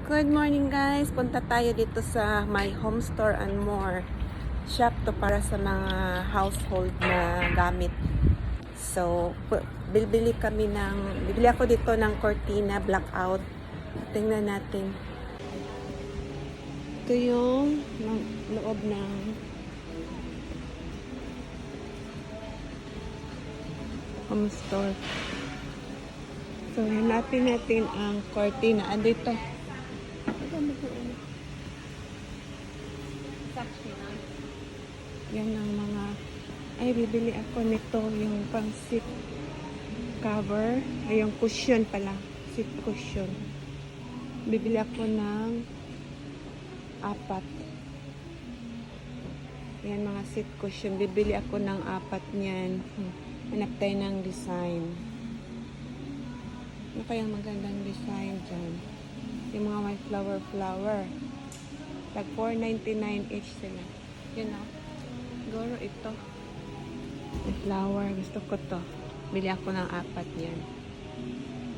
Good morning guys! Punta tayo dito sa My Home Store and More shop to para sa mga household na gamit. So, bibili ako dito ng cortina blackout. Tingnan natin. Ito yung loob ng home store. So, hanapin natin ang cortina. Ano ito? Yan ang mga bibili ako nito yung pang seat cover ay yung cushion pala, seat cushion. Bibili ako ng 4. Yan mga seat cushion, bibili ako ng 4 niyan. Hanap tayo ng design. Ano kayang magandang design dyan? Yung mga may flower. Tag 4.99 each sila. Yun o. Siguro ito. May flower. Gusto ko to. Bili ako ng 4 yan.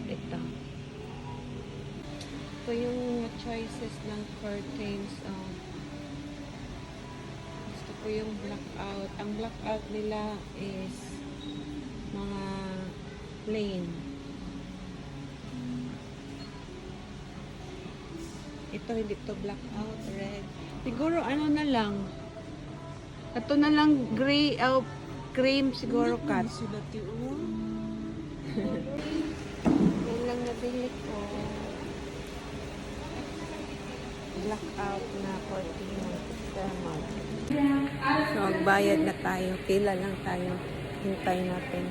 Ito. Ito yung mga choices ng curtains. Gusto ko yung blackout. Ang blackout nila is mga plain. Ito, hindi to blackout, red. Siguro, ano na lang. Ito na lang, gray, cream siguro cut. Yan lang nabili ko. Blackout na cortina. So, magbayad na tayo. Pila lang tayo. Hintay natin.